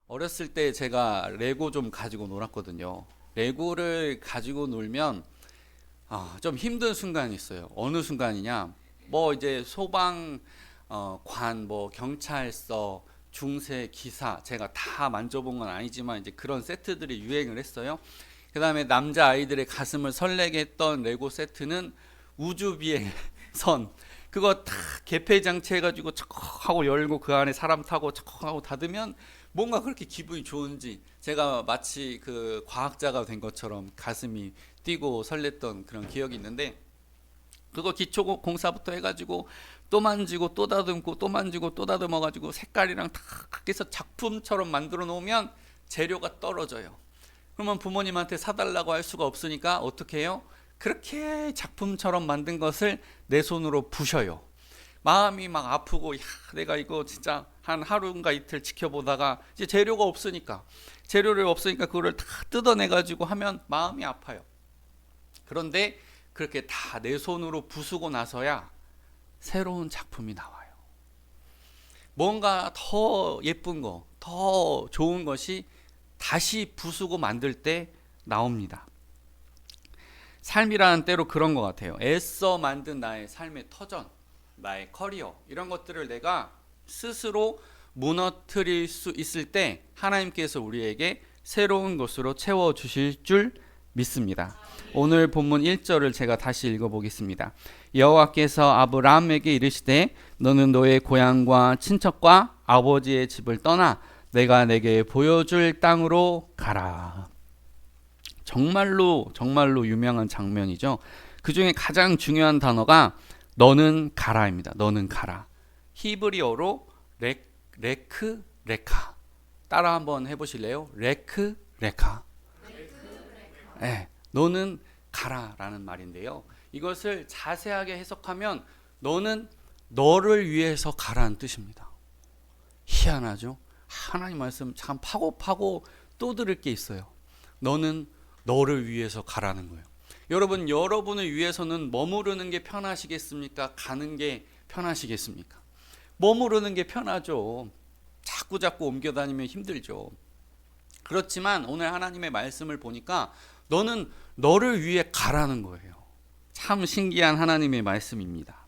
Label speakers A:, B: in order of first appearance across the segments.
A: 어렸을 때 제가 레고 좀 가지고 놀았거든요. 레고를 가지고 놀면 좀 힘든 순간이 있어요. 어느 순간이냐? 뭐 이제 소방 관, 뭐 경찰서, 중세 기사 제가 다 만져본 건 아니지만 이제 그런 세트들이 유행을 했어요. 그다음에 남자 아이들의 가슴을 설레게 했던 레고 세트는 우주 비행 선. 그거 다 개폐 장치 해가지고 척 하고 열고 그 안에 사람 타고 척 하고 닫으면 뭔가 그렇게 기분이 좋은지 제가 마치 그 과학자가 된 것처럼 가슴이 뛰고 설렜던 그런 기억이 있는데, 그거 기초 공사부터 해가지고 또 만지고 또 다듬고 또 만지고 또 다듬어 가지고 색깔이랑 다 해서 작품처럼 만들어 놓으면 재료가 떨어져요. 그러면 부모님한테 사달라고 할 수가 없으니까 어떻게 해요? 그렇게 작품처럼 만든 것을 내 손으로 부셔요. 마음이 막 아프고, 야, 내가 이거 진짜 한 하루인가 이틀 지켜보다가 이제 재료를 없으니까 그거를 다 뜯어내 가지고 하면 마음이 아파요. 그런데 그렇게 다 내 손으로 부수고 나서야 새로운 작품이 나와요. 뭔가 더 예쁜 거, 더 좋은 것이 다시 부수고 만들 때 나옵니다. 삶이라는 때로 그런 것 같아요. 애써 만든 나의 삶의 터전, 나의 커리어, 이런 것들을 내가 스스로 무너뜨릴 수 있을 때 하나님께서 우리에게 새로운 것으로 채워주실 줄 믿습니다. 오늘 본문 1절을 제가 다시 읽어보겠습니다. 여호와께서 아브라함에게 이르시되 너는 너의 고향과 친척과 아버지의 집을 떠나 내가 내게 보여줄 땅으로 가라. 정말로 정말로 유명한 장면이죠. 그 중에 가장 중요한 단어가 너는 가라입니다. 너는 가라. 히브리어로 레크 레카. 따라 한번 해보실래요? 레크 레카. 네, 너는 가라라는 말인데요. 이것을 자세하게 해석하면 너는 너를 위해서 가라는 뜻입니다. 희한하죠? 하나님 말씀 참 파고 또 들을 게 있어요. 너는 너를 위해서 가라는 거예요. 여러분, 여러분을 위해서는 머무르는 게 편하시겠습니까? 가는 게 편하시겠습니까? 머무르는 게 편하죠. 자꾸 옮겨 다니면 힘들죠. 그렇지만 오늘 하나님의 말씀을 보니까 너는 너를 위해 가라는 거예요. 참 신기한 하나님의 말씀입니다.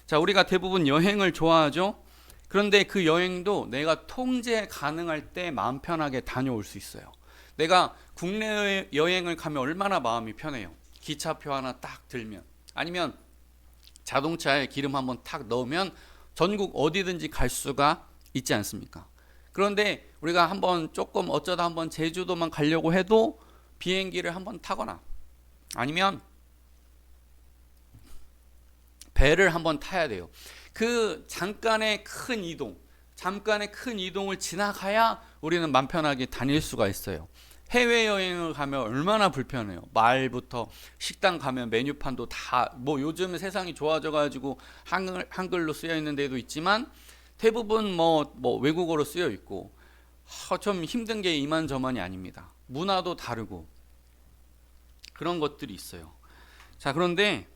A: 자, 우리가 대부분 여행을 좋아하죠. 그런데 그 여행도 내가 통제 가능할 때 마음 편하게 다녀올 수 있어요. 내가 국내 여행을 가면 얼마나 마음이 편해요. 기차표 하나 딱 들면, 아니면 자동차에 기름 한번 탁 넣으면 전국 어디든지 갈 수가 있지 않습니까? 그런데 우리가 한번 조금 어쩌다 한번 제주도만 가려고 해도 비행기를 한번 타거나 아니면 배를 한번 타야 돼요. 그 잠깐의 큰 이동을 지나가야 우리는 맘 편하게 다닐 수가 있어요. 해외여행을 가면 얼마나 불편해요. 말부터 식당 가면 메뉴판도 다 뭐 요즘 세상이 좋아져 가지고 한글로 쓰여 있는 데도 있지만 대부분 뭐 외국어로 쓰여 있고, 좀 힘든 게 이만저만이 아닙니다. 문화도 다르고 그런 것들이 있어요. 자, 그런데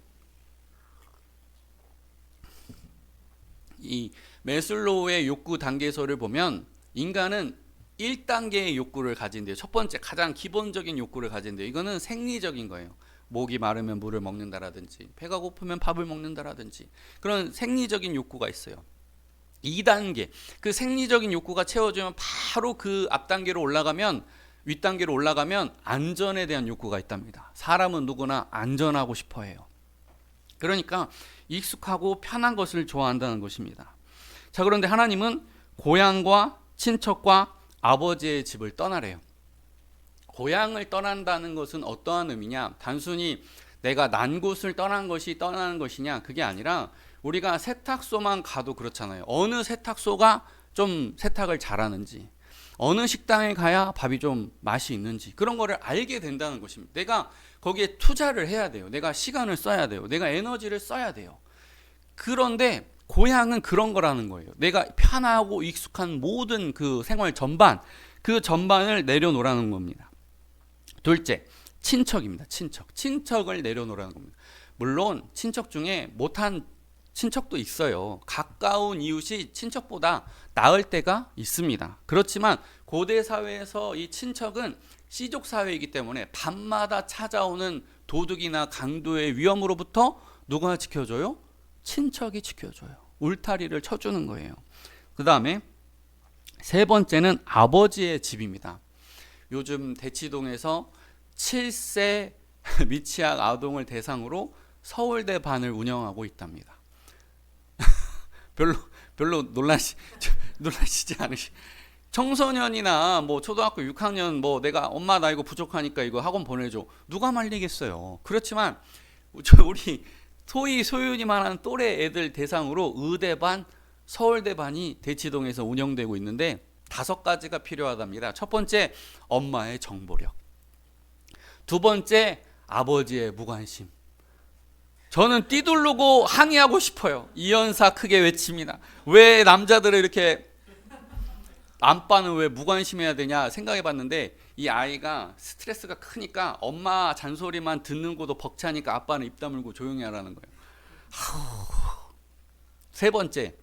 A: 이 메슬로우의 욕구 단계서를 보면 인간은 1단계의 욕구를 가진대요. 첫 번째 가장 기본적인 욕구를 가진대요. 이거는 생리적인 거예요. 목이 마르면 물을 먹는다라든지 배가 고프면 밥을 먹는다라든지 그런 생리적인 욕구가 있어요. 2단계, 그 생리적인 욕구가 채워지면 바로 그 앞단계로 올라가면, 윗단계로 올라가면 안전에 대한 욕구가 있답니다. 사람은 누구나 안전하고 싶어 해요. 그러니까 익숙하고 편한 것을 좋아한다는 것입니다. 자, 그런데 하나님은 고향과 친척과 아버지의 집을 떠나래요. 고향을 떠난다는 것은 어떠한 의미냐? 단순히 내가 난 곳을 떠나는 것이냐? 그게 아니라 우리가 세탁소만 가도 그렇잖아요. 어느 세탁소가 좀 세탁을 잘하는지, 어느 식당에 가야 밥이 좀 맛이 있는지, 그런 거를 알게 된다는 것입니다. 내가 거기에 투자를 해야 돼요. 내가 시간을 써야 돼요. 내가 에너지를 써야 돼요. 그런데 고향은 그런 거라는 거예요. 내가 편하고 익숙한 모든 그 생활 전반, 그 전반을 내려놓으라는 겁니다. 둘째, 친척입니다. 친척을 내려놓으라는 겁니다. 물론 친척 중에 못한 친척도 있어요. 가까운 이웃이 친척보다 나을 때가 있습니다. 그렇지만 고대 사회에서 이 친척은 씨족 사회이기 때문에 밤마다 찾아오는 도둑이나 강도의 위험으로부터 누가 지켜줘요? 친척이 지켜줘요. 울타리를 쳐주는 거예요. 그 다음에 세 번째는 아버지의 집입니다. 요즘 대치동에서 7세 미취학 아동을 대상으로 서울대 반을 운영하고 있답니다. 별로 놀라시지 않으시. 청소년이나 뭐 초등학교 6학년 뭐 내가 엄마 나 이거 부족하니까 이거 학원 보내줘. 누가 말리겠어요. 그렇지만 우리 소윤이만한 또래 애들 대상으로 의대반, 서울대반이 대치동에서 운영되고 있는데 5가지가 필요하답니다. 첫 번째, 엄마의 정보력. 두 번째, 아버지의 무관심. 저는 뛰두르고 항의하고 싶어요. 이연사 크게 외칩니다. 왜 남자들을 이렇게 안빠는 왜 무관심해야 되냐 생각해 봤는데 이 아이가 스트레스가 크니까 엄마 잔소리만 듣는 것도 벅차니까 아빠는 입 다물고 조용히 하라는 거예요. 세 번째,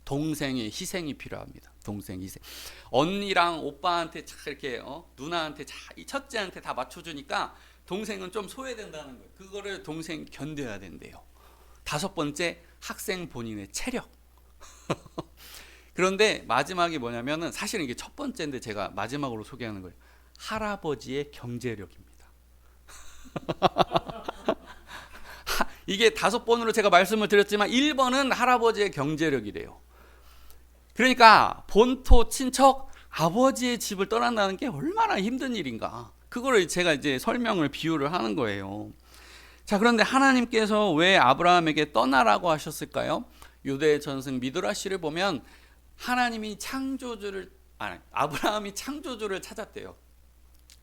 A: 동생의 희생이 필요합니다. 동생 희생. 언니랑 오빠한테 이렇게 누나한테 첫째한테 다 맞춰주니까 동생은 좀 소외된다는 거예요. 그거를 동생 견뎌야 된대요. 5번째, 학생 본인의 체력. 그런데 마지막이 뭐냐면은 사실은 이게 첫 번째인데 제가 마지막으로 소개하는 거예요. 할아버지의 경제력입니다. 이게 5번으로 제가 말씀을 드렸지만 1번은 할아버지의 경제력이래요. 그러니까 본토 친척 아버지의 집을 떠난다는 게 얼마나 힘든 일인가. 그거를 제가 이제 설명을 비유를 하는 거예요. 자, 그런데 하나님께서 왜 아브라함에게 떠나라고 하셨을까요? 유대 전승 미드라시를 보면 아브라함이 창조주를 찾았대요.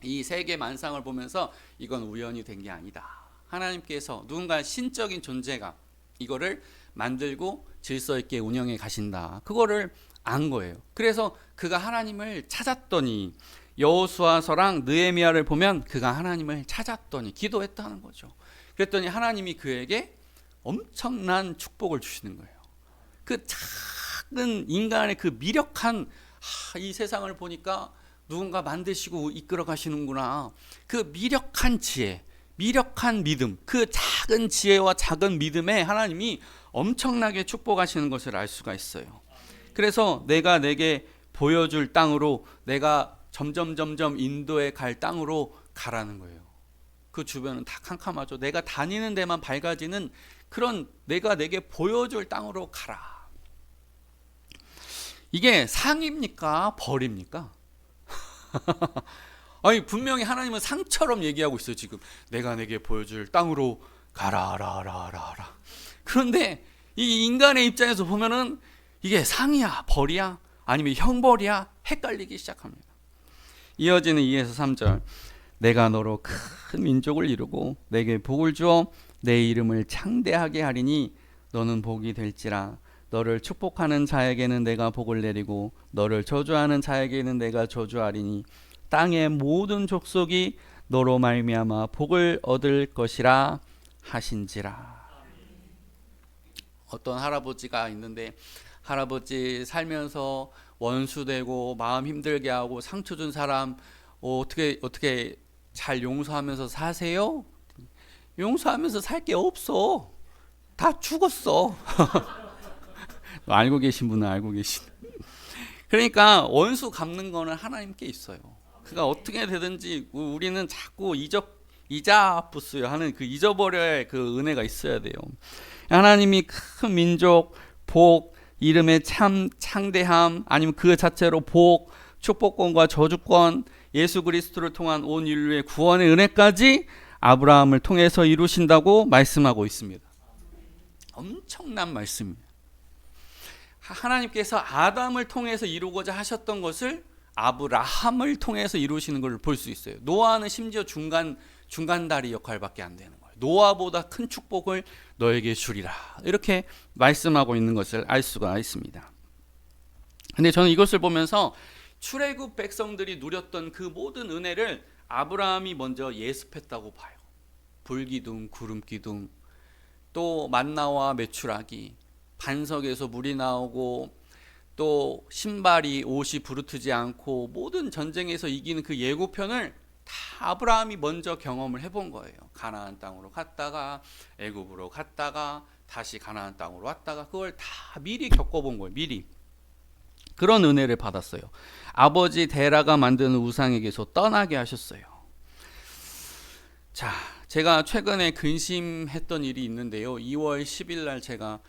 A: 이 세계 만상을 보면서 이건 우연히 된 게 아니다. 하나님께서 누군가 신적인 존재가 이거를 만들고 질서 있게 운영해 가신다. 그거를 안 거예요. 그래서 그가 하나님을 찾았더니 여호수아서랑 느헤미야를 보면 그가 하나님을 찾았더니 기도했다는 거죠. 그랬더니 하나님이 그에게 엄청난 축복을 주시는 거예요. 그 작은 인간의 그 미력한 이 세상을 보니까 누군가 만드시고 이끌어 가시는구나. 그 미력한 지혜, 미력한 믿음, 그 작은 지혜와 작은 믿음에 하나님이 엄청나게 축복하시는 것을 알 수가 있어요. 그래서 내가 내게 보여줄 땅으로, 내가 점점 인도에 갈 땅으로 가라는 거예요. 그 주변은 다 캄캄하죠. 내가 다니는 데만 밝아지는 그런 내가 내게 보여줄 땅으로 가라. 이게 상입니까? 벌입니까? 아니, 분명히 하나님은 상처럼 얘기하고 있어요. 지금 내가 내게 보여줄 땅으로 가라라라라라. 그런데 이 인간의 입장에서 보면은 이게 상이야, 벌이야, 아니면 형벌이야 헷갈리기 시작합니다. 이어지는 2에서 3절. 내가 너로 큰 민족을 이루고 내게 복을 주어 내 이름을 창대하게 하리니 너는 복이 될지라. 너를 축복하는 자에게는 내가 복을 내리고 너를 저주하는 자에게는 내가 저주하리니 땅의 모든 족속이 너로 말미암아 복을 얻을 것이라 하신지라. 어떤 할아버지가 있는데 할아버지 살면서 원수되고 마음 힘들게 하고 상처 준 사람 어떻게 잘 용서하면서 사세요? 용서하면서 살 게 없어. 다 죽었어. 알고 계신 분은 알고 계신. 그러니까 원수 갚는 거는 하나님께 있어요. 그가 어떻게 되든지 우리는 자꾸 이자부스요 하는 그 잊어버려야 할 그 은혜가 있어야 돼요. 하나님이 큰 민족, 복, 이름의 창대함, 아니면 그 자체로 복, 축복권과 저주권, 예수 그리스도를 통한 온 인류의 구원의 은혜까지 아브라함을 통해서 이루신다고 말씀하고 있습니다. 엄청난 말씀입니다. 하나님께서 아담을 통해서 이루고자 하셨던 것을 아브라함을 통해서 이루시는 걸 볼 수 있어요. 노아는 심지어 중간다리 역할밖에 안 되는 거예요. 노아보다 큰 축복을 너에게 주리라. 이렇게 말씀하고 있는 것을 알 수가 있습니다. 근데 저는 이것을 보면서 출애굽 백성들이 누렸던 그 모든 은혜를 아브라함이 먼저 예습했다고 봐요. 불기둥, 구름기둥, 또 만나와 메추라기, 반석에서 물이 나오고, 또 신발이 옷이 부르트지 않고, 모든 전쟁에서 이기는 그 예고편을 다 아브라함이 먼저 경험을 해본 거예요. 가나안 땅으로 갔다가 애굽으로 갔다가 다시 가나안 땅으로 왔다가 그걸 다 미리 겪어본 거예요. 미리. 그런 은혜를 받았어요. 아버지 데라가 만드는 우상에게서 떠나게 하셨어요. 자, 제가 최근에 근심했던 일이 있는데요. 2월 10일 날 제가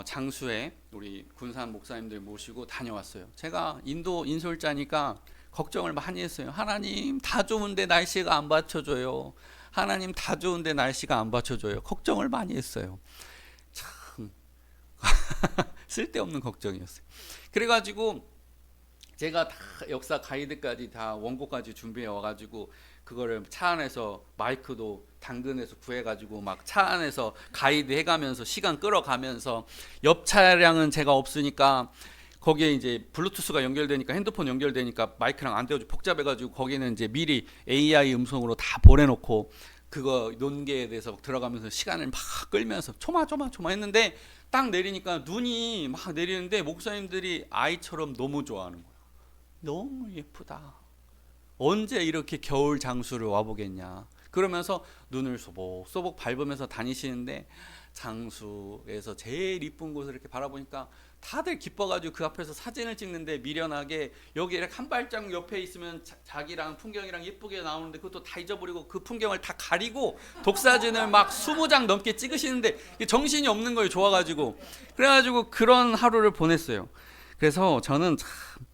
A: 장수에 우리 군산 목사님들 모시고 다녀왔어요. 제가 인도 인솔자니까 걱정을 많이 했어요. 하나님 다 좋은데 날씨가 안 받쳐줘요. 하나님 다 좋은데 날씨가 안 받쳐줘요. 걱정을 많이 했어요. 참 쓸데없는 걱정이었어요. 그래가지고 제가 다 역사 가이드까지 다 원고까지 준비해 와가지고 그거를 차 안에서 마이크도 당근에서 구해가지고 막 차 안에서 가이드 해가면서 시간 끌어가면서, 옆 차량은 제가 없으니까 거기에 이제 블루투스가 연결되니까, 핸드폰 연결되니까 마이크랑 안 되어지고 복잡해가지고 거기는 이제 미리 AI 음성으로 다 보내놓고 그거 논계에 대해서 들어가면서 시간을 막 끌면서 초마초마 했는데, 딱 내리니까 눈이 막 내리는데 목사님들이 아이처럼 너무 좋아하는 거예요. 너무 예쁘다. 언제 이렇게 겨울 장수를 와보겠냐. 그러면서 눈을 소복소복 밟으면서 다니시는데, 장수에서 제일 이쁜 곳을 이렇게 바라보니까 다들 기뻐가지고 그 앞에서 사진을 찍는데, 미련하게 여기 이렇게 한 발짝 옆에 있으면 자기랑 풍경이랑 예쁘게 나오는데 그것도 다 잊어버리고 그 풍경을 다 가리고 독사진을 막 20장 넘게 찍으시는데 정신이 없는 거예요. 좋아가지고. 그래가지고 그런 하루를 보냈어요. 그래서 저는 참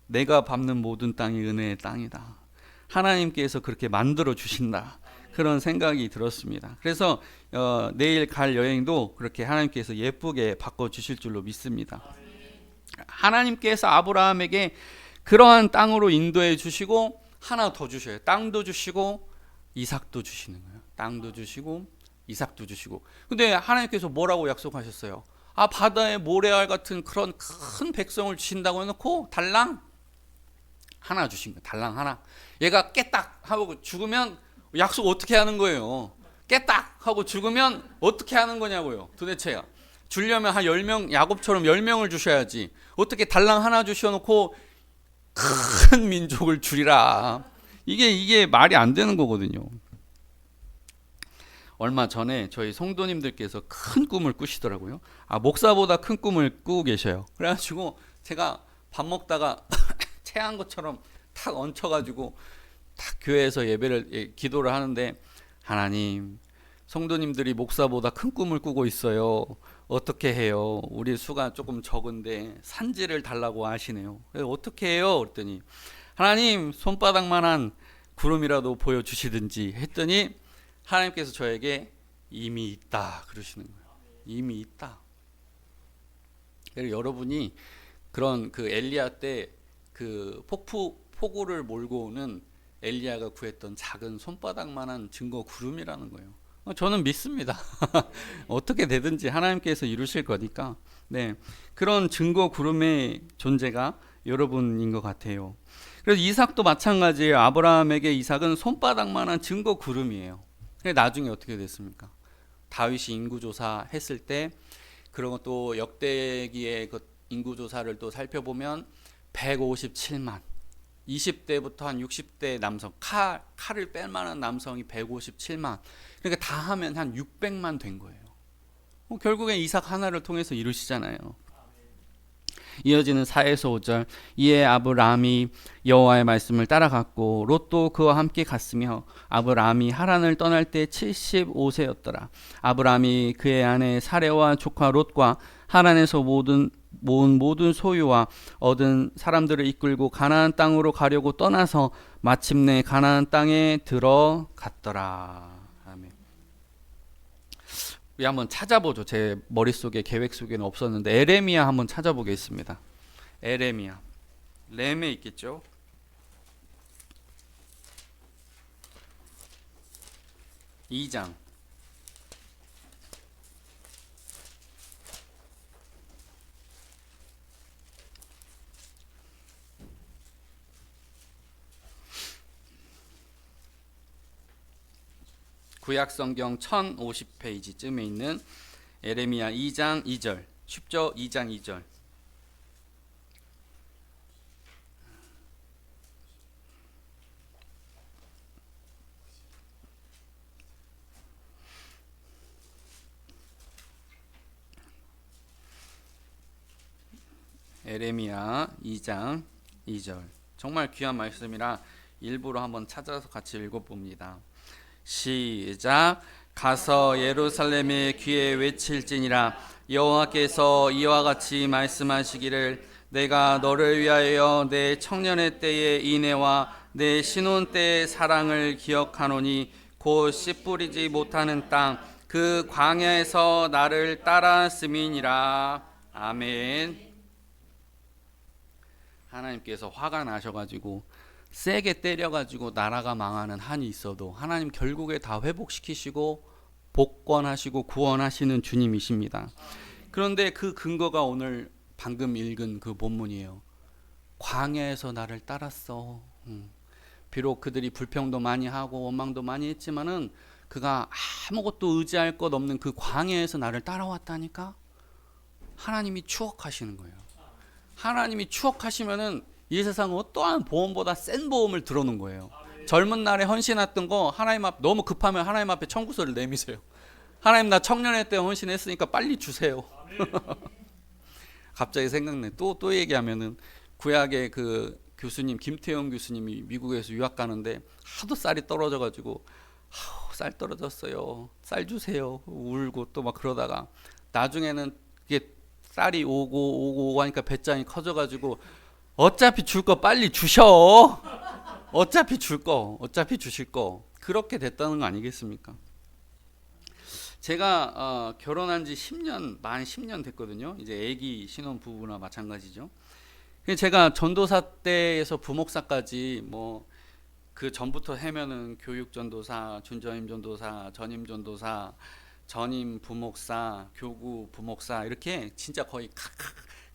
A: 내가 밟는 모든 땅이 은혜의 땅이다. 하나님께서 그렇게 만들어 주신다. 그런 생각이 들었습니다. 그래서 내일 갈 여행도 그렇게 하나님께서 예쁘게 바꿔주실 줄로 믿습니다. 하나님께서 아브라함에게 그러한 땅으로 인도해 주시고 하나 더 주셔요. 땅도 주시고 이삭도 주시는 거예요. 땅도 주시고 이삭도 주시고. 근데 하나님께서 뭐라고 약속하셨어요? 바다의 모래알 같은 그런 큰 백성을 주신다고 해놓고 달랑 하나 주신 거예요. 달랑 하나. 얘가 깨딱 하고 죽으면 약속 어떻게 하는 거예요? 깨딱 하고 죽으면 어떻게 하는 거냐고요. 도대체야. 주려면 한 10명, 야곱처럼 10명을 주셔야지. 어떻게 달랑 하나 주셔놓고 큰 민족을 주리라. 이게 말이 안 되는 거거든요. 얼마 전에 저희 성도님들께서 큰 꿈을 꾸시더라고요. 목사보다 큰 꿈을 꾸고 계셔요. 그래가지고 제가 밥 먹다가 체한 것처럼 탁 얹혀가지고 탁 교회에서 기도를 하는데, 하나님, 성도님들이 목사보다 큰 꿈을 꾸고 있어요. 어떻게 해요? 우리 수가 조금 적은데 산지를 달라고 하시네요. 어떻게 해요? 그랬더니 하나님, 손바닥만한 구름이라도 보여주시든지 했더니 하나님께서 저에게 이미 있다 그러시는 거예요. 이미 있다. 그래서 여러분이 그런 그 엘리야 때 그 폭우를 몰고 오는 엘리야가 구했던 작은 손바닥만한 증거 구름이라는 거예요. 저는 믿습니다. 어떻게 되든지 하나님께서 이루실 거니까. 네, 그런 증거 구름의 존재가 여러분인 것 같아요. 그래서 이삭도 마찬가지예요. 아브라함에게 이삭은 손바닥만한 증거 구름이에요. 나중에 어떻게 됐습니까? 다윗이 인구조사 했을 때, 그런 것도 역대기의 그 인구조사를 또 살펴보면 157만, 20대부터 한 60대 남성, 칼을 뺄 만한 남성이 157만, 그러니까 다 하면 한 600만 된 거예요. 결국엔 이삭 하나를 통해서 이루시잖아요. 이어지는 4에서 5절. 이에 아브라함이 여호와의 말씀을 따라갔고 롯도 그와 함께 갔으며 아브라함이 하란을 떠날 때 75세였더라. 아브라함이 그의 아내 사레와 조카 롯과 하란에서 모은 모든 소유와 얻은 사람들을 이끌고 가나안 땅으로 가려고 떠나서 마침내 가나안 땅에 들어갔더라. 아멘. 우리 한번 찾아보죠. 제 머릿속에 계획 속에는 없었는데 에레미야 한번 찾아보겠습니다. 에레미야. 렘에 있겠죠. (2장) 구약성경 1050페이지쯤에 있는 에레미야 2장 2절. 쉽죠? 2장 2절. 에레미야 2장 2절. 정말 귀한 말씀이라 일부러 한번 찾아서 같이 읽어봅니다. 시작. 가서 예루살렘의 귀에 외칠지니라. 여호와께서 이와 같이 말씀하시기를 내가 너를 위하여 내 청년의 때의 인애와 내 신혼 때의 사랑을 기억하노니 곧 씨 뿌리지 못하는 땅 그 광야에서 나를 따랐음이니라. 아멘. 하나님께서 화가 나셔가지고 세게 때려가지고 나라가 망하는 한이 있어도 하나님 결국에 다 회복시키시고 복권하시고 구원하시는 주님이십니다. 그런데 그 근거가 오늘 방금 읽은 그 본문이에요. 광야에서 나를 따랐어. 비록 그들이 불평도 많이 하고 원망도 많이 했지만은 그가 아무것도 의지할 것 없는 그 광야에서 나를 따라왔다니까. 하나님이 추억하시는 거예요. 하나님이 추억하시면은 이 세상 어떠한 보험보다 센 보험을 들어놓은 거예요. 젊은 날에 헌신했던 거 하나님 앞 너무 급하면 하나님 앞에 청구서를 내미세요. 하나님 나 청년회 때 헌신했으니까 빨리 주세요. 갑자기 생각내. 또 얘기하면은 구약의 그 교수님 김태형 교수님이 미국에서 유학 가는데 하도 쌀이 떨어져가지고 쌀 떨어졌어요. 쌀 주세요. 울고 또 막 그러다가 나중에는 이게 쌀이 오고 하니까 배짱이 커져가지고 어차피 줄 거 빨리 주셔. 어차피 주실 거. 그렇게 됐다는 거 아니겠습니까? 제가 결혼한 지 10년, 만 10년 됐거든요. 이제 애기 신혼 부부나 마찬가지죠. 제가 전도사 때에서 부목사까지 뭐 그 전부터 해면은 교육 전도사, 준전임 전도사, 전임 전도사, 전임 부목사, 교구 부목사 이렇게 진짜 거의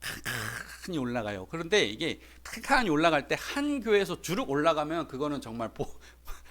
A: 칸칸이 올라가요. 그런데 이게 칸칸이 올라갈 때 한 교회에서 주룩 올라가면 그거는 정말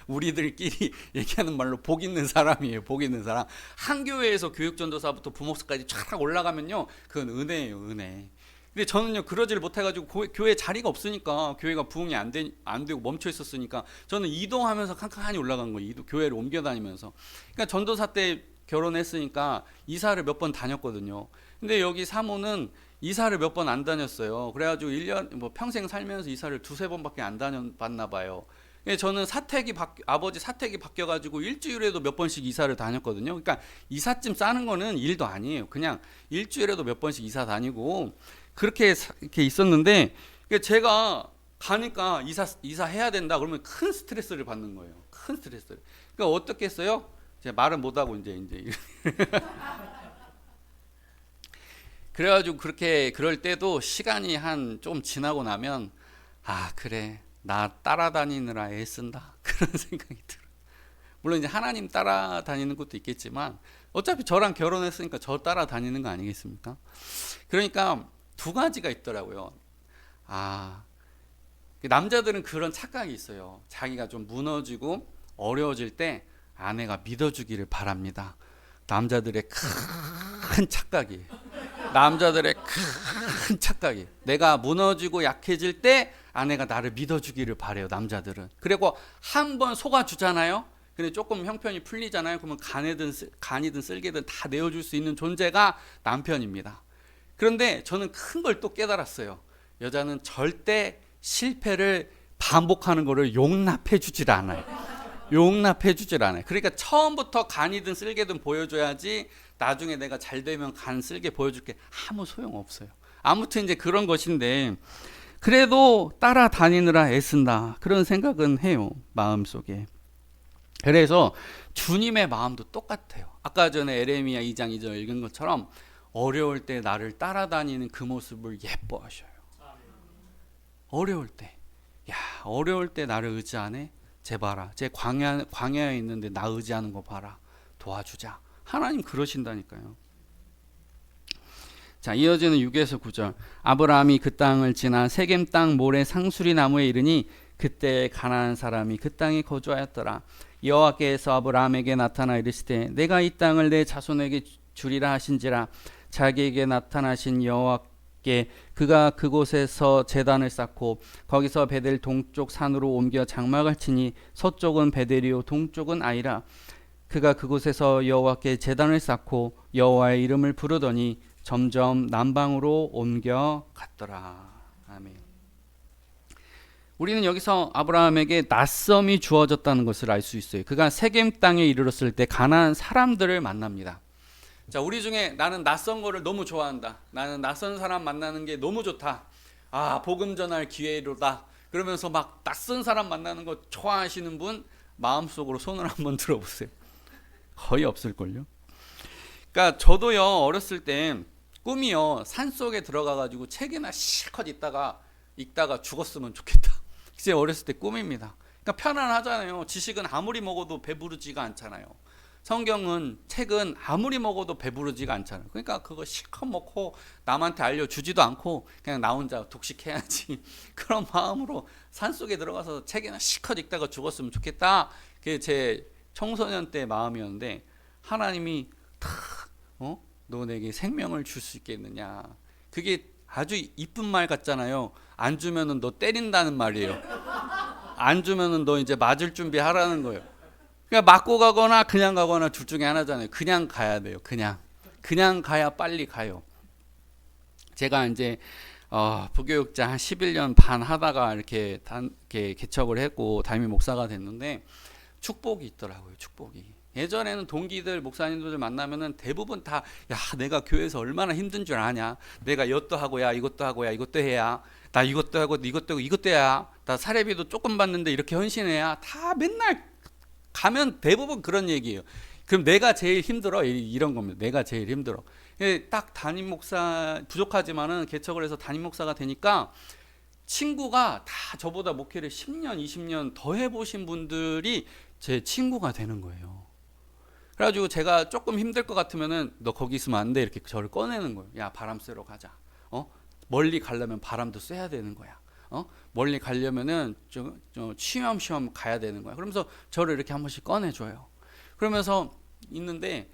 A: 우리들끼리 얘기하는 말로 복 있는 사람이에요. 복 있는 사람. 한 교회에서 교육 전도사부터 부목사까지 쫙 올라가면요, 그건 은혜예요, 은혜. 근데 저는요 그러지를 못해가지고 교회 자리가 없으니까 교회가 부흥이 안 되고 멈춰 있었으니까 저는 이동하면서 칸칸이 올라간 거예요. 교회를 옮겨 다니면서. 그러니까 전도사 때 결혼했으니까 이사를 몇 번 다녔거든요. 근데 여기 사모는 이사를 몇 번 안 다녔어요. 그래가지고 1년 뭐 평생 살면서 이사를 두세 번밖에 안 다녀봤나 봐요. 저는 아버지 사택이 바뀌어가지고 일주일에도 몇 번씩 이사를 다녔거든요. 그러니까 이삿짐 싸는 거는 일도 아니에요. 그냥 일주일에도 몇 번씩 이사 다니고 그렇게 이렇게 있었는데 제가 가니까 이사 해야 된다 그러면 큰 스트레스를 받는 거예요. 큰 스트레스를. 그러니까 어떻게 했어요? 제가 말은 못하고 이제 그래가지고 그럴 때도 시간이 한 좀 지나고 나면 그래 나 따라다니느라 애쓴다 그런 생각이 들어요. 물론 이제 하나님 따라다니는 것도 있겠지만 어차피 저랑 결혼했으니까 저 따라다니는 거 아니겠습니까? 그러니까 두 가지가 있더라고요. 남자들은 그런 착각이 있어요. 자기가 좀 무너지고 어려워질 때 아내가 믿어주기를 바랍니다. 남자들의 큰 착각이에요. 남자들의 큰 착각이에요. 내가 무너지고 약해질 때 아내가 나를 믿어주기를 바래요. 남자들은. 그리고 한 번 속아주잖아요. 근데 조금 형편이 풀리잖아요. 그러면 간이든 쓸개든 다 내어줄 수 있는 존재가 남편입니다. 그런데 저는 큰 걸 또 깨달았어요. 여자는 절대 실패를 반복하는 것을 용납해 주질 않아요. 그러니까 처음부터 간이든 쓸개든 보여줘야지 나중에 내가 잘 되면 간 쓸개 보여줄게 아무 소용없어요. 아무튼 이제 그런 것인데 그래도 따라다니느라 애쓴다 그런 생각은 해요. 마음속에. 그래서 주님의 마음도 똑같아요. 아까 전에 에레미야 2장 2절 읽은 것처럼 어려울 때 나를 따라다니는 그 모습을 예뻐하셔요. 어려울 때 나를 의지하네. 쟤 봐라. 쟤 광야에 있는데 나 의지하는 거 봐라. 도와주자. 하나님 그러신다니까요. 자, 이어지는 6에서 9절. 아브라함이 그 땅을 지나 세겜 땅 모래 상수리 나무에 이르니 그때 가나안 사람이 그 땅에 거주하였더라. 여호와께서 아브라함에게 나타나 이르시되 내가 이 땅을 내 자손에게 주리라 하신지라. 자기에게 나타나신 여호와께 그가 그곳에서 제단을 쌓고 거기서 베델 동쪽 산으로 옮겨 장막을 치니 서쪽은 베델이요 동쪽은 아이라. 그가 그곳에서 여호와께 제단을 쌓고 여호와의 이름을 부르더니 점점 남방으로 옮겨 갔더라. 아멘. 우리는 여기서 아브라함에게 낯섦이 주어졌다는 것을 알 수 있어요. 그가 세겜 땅에 이르렀을 때 가나안 사람들을 만납니다. 자, 우리 중에 나는 낯선 거를 너무 좋아한다. 나는 낯선 사람 만나는 게 너무 좋다. 아, 복음 전할 기회로다. 그러면서 막 낯선 사람 만나는 거 좋아하시는 분 마음속으로 손을 한번 들어보세요. 거의 없을걸요. 그러니까 저도요, 어렸을 때 꿈이요, 산속에 들어가가지고 책이나 실컷 읽다가 죽었으면 좋겠다. 그게 어렸을 때 꿈입니다. 그러니까 편안하잖아요. 지식은 아무리 먹어도 배부르지가 않잖아요. 성경은, 책은 아무리 먹어도 배부르지가 않잖아요. 그러니까 그거 실컷 먹고 남한테 알려주지도 않고 그냥 나 혼자 독식해야지. 그런 마음으로 산속에 들어가서 책이나 실컷 읽다가 죽었으면 좋겠다. 그게 제 청소년 때 마음이었는데, 하나님이 너 내게 생명을 줄 수 있겠느냐. 그게 아주 이쁜 말 같잖아요. 안 주면은 너 때린다는 말이에요. 안 주면은 너 이제 맞을 준비하라는 거예요. 그러니까 맞고 가거나 그냥 가거나 둘 중에 하나잖아요. 그냥 가야 돼요. 그냥 가야 빨리 가요. 제가 이제 부교육자 한 11년 반 하다가 이렇게 개척을 했고 담임 목사가 됐는데, 축복이 있더라고요. 축복이. 예전에는 동기들, 목사님들 만나면은 대부분 다, 야, 내가 교회에서 얼마나 힘든 줄 아냐. 내가 이것도 하고, 야, 이것도 하고, 야, 이것도 해야. 나 이것도 하고, 이것도 하고, 이것도 해야. 나 사례비도 조금 받는데 이렇게 헌신해야. 다 맨날 가면 대부분 그런 얘기예요. 그럼 내가 제일 힘들어? 이런 겁니다. 내가 제일 힘들어. 딱 담임 목사, 부족하지만은 개척을 해서 담임 목사가 되니까 친구가 다 저보다 목회를 10년, 20년 더 해보신 분들이 제 친구가 되는 거예요. 그래가지고 제가 조금 힘들 것 같으면은 너 거기 있으면 안 돼. 이렇게 저를 꺼내는 거예요. 야, 바람 쐬러 가자. 멀리 가려면 바람도 쐬야 되는 거야. 멀리 가려면은 좀 쉬엄쉬엄 가야 되는 거야. 그러면서 저를 이렇게 한 번씩 꺼내줘요. 그러면서 있는데,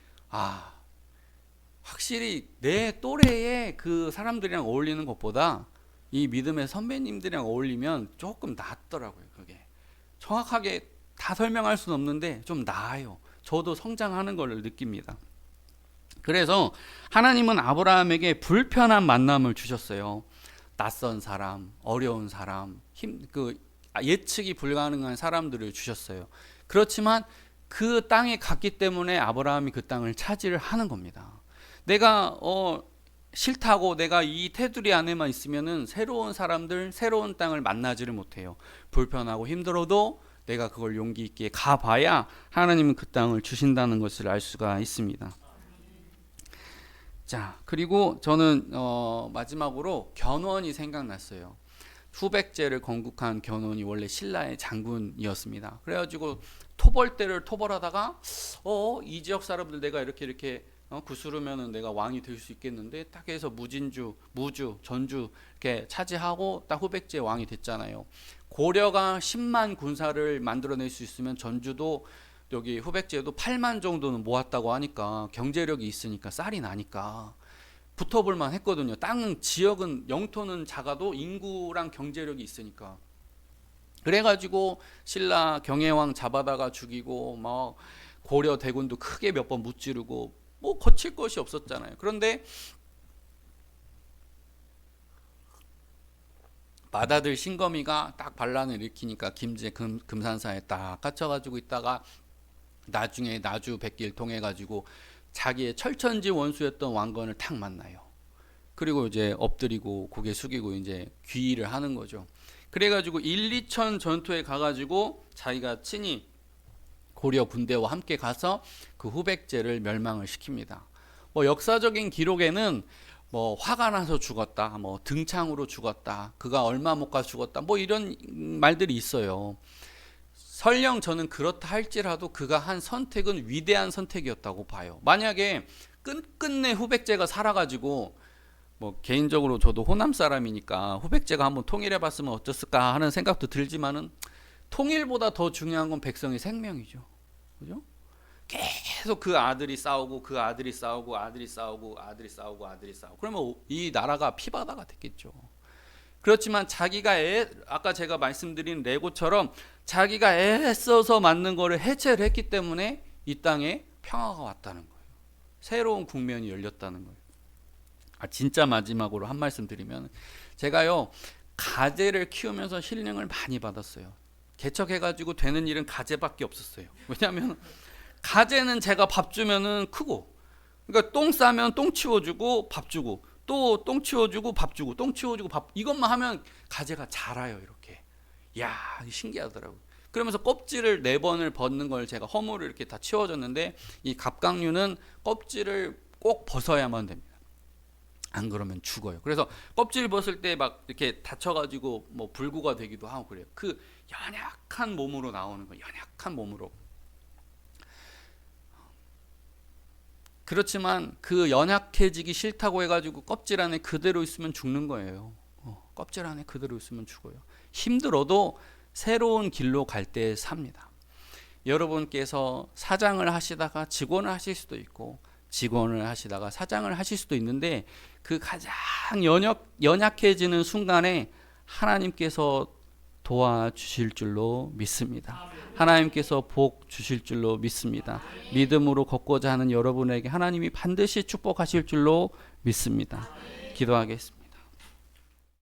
A: 확실히 내 또래의 그 사람들이랑 어울리는 것보다 이 믿음의 선배님들이랑 어울리면 조금 낫더라고요. 그게 정확하게 다 설명할 수는 없는데 좀 나아요. 저도 성장하는 걸 느낍니다. 그래서 하나님은 아브라함에게 불편한 만남을 주셨어요. 낯선 사람, 어려운 사람, 예측이 불가능한 사람들을 주셨어요. 그렇지만 그 땅에 갔기 때문에 아브라함이 그 땅을 차지를 하는 겁니다. 내가 싫다고 내가 이 테두리 안에만 있으면은 새로운 사람들, 새로운 땅을 만나지를 못해요. 불편하고 힘들어도 내가 그걸 용기 있게 가봐야 하나님은 그 땅을 주신다는 것을 알 수가 있습니다. 자, 그리고 저는 마지막으로 견훤이 생각났어요. 후백제를 건국한 견훤이 원래 신라의 장군이었습니다. 그래가지고 토벌대를 토벌하다가 이 지역 사람들 내가 이렇게 구스르면은 내가 왕이 될 수 있겠는데, 딱 해서 무진주, 무주, 전주 이렇게 차지하고 딱 후백제 왕이 됐잖아요. 고려가 10만 군사를 만들어낼 수 있으면 전주도 여기 후백제도 8만 정도는 모았다고 하니까 경제력이 있으니까 쌀이 나니까 붙어볼만 했거든요. 땅은, 지역은, 영토는 작아도 인구랑 경제력이 있으니까. 그래가지고 신라 경혜왕 잡아다가 죽이고 막 고려 대군도 크게 몇 번 무찌르고 뭐 거칠 것이 없었잖아요. 그런데 맏아들 신거미가 딱 반란을 일으키니까 김제 금산사에 딱 갇혀가지고 있다가 나중에 나주 백기를 통해 가지고 자기의 철천지 원수였던 왕건을 탁 만나요. 그리고 이제 엎드리고 고개 숙이고 이제 귀의를 하는 거죠. 그래가지고 1, 2천 전투에 가가지고 자기가 친히 고려 군대와 함께 가서 그 후백제를 멸망을 시킵니다. 뭐 역사적인 기록에는 뭐 화가 나서 죽었다, 뭐 등창으로 죽었다, 그가 얼마 못 가 죽었다, 뭐 이런 말들이 있어요. 설령 저는 그렇다 할지라도 그가 한 선택은 위대한 선택이었다고 봐요. 만약에 끝끝내 후백제가 살아가지고, 뭐 개인적으로 저도 호남 사람이니까 후백제가 한번 통일해봤으면 어땠을까 하는 생각도 들지만은 통일보다 더 중요한 건 백성의 생명이죠. 그죠? 계속 그 아들이 싸우고 그 아들이 싸우고 아들이 싸우고 아들이 싸우고 아들이 싸우고 그러면 이 나라가 피바다가 됐겠죠. 그렇지만 자기가 아까 제가 말씀드린 레고처럼 자기가 애써서 만든 거를 해체를 했기 때문에 이 땅에 평화가 왔다는 거예요. 새로운 국면이 열렸다는 거예요. 진짜 마지막으로 한 말씀 드리면 제가요 가재를 키우면서 힐링을 많이 받았어요. 개척해가지고 되는 일은 가재밖에 없었어요. 왜냐하면 가재는 제가 밥 주면은 크고, 그러니까 똥 싸면 똥 치워주고 밥 주고 또 똥 치워주고 밥 주고 똥 치워주고 밥, 이것만 하면 가재가 자라요. 이렇게. 야, 신기하더라고요. 그러면서 껍질을 4번을 벗는 걸 제가 허물을 이렇게 다 치워줬는데 이 갑각류는 껍질을 꼭 벗어야만 됩니다. 안 그러면 죽어요. 그래서 껍질 벗을 때 막 이렇게 다쳐가지고 뭐 불구가 되기도 하고 그래요. 그 연약한 몸으로 나오는 거예요. 연약한 몸으로. 그렇지만 그 연약해지기 싫다고 해가지고 껍질 안에 그대로 있으면 죽는 거예요. 껍질 안에 그대로 있으면 죽어요. 힘들어도 새로운 길로 갈 때 삽니다. 여러분께서 사장을 하시다가 직원을 하실 수도 있고 직원을 하시다가 사장을 하실 수도 있는데 그 가장 연약해지는 순간에 하나님께서 도와주실 줄로 믿습니다. 하나님께서 복 주실 줄로 믿습니다. 믿음으로 걷고자 하는 여러분에게 하나님이 반드시 축복하실 줄로 믿습니다. 기도하겠습니다.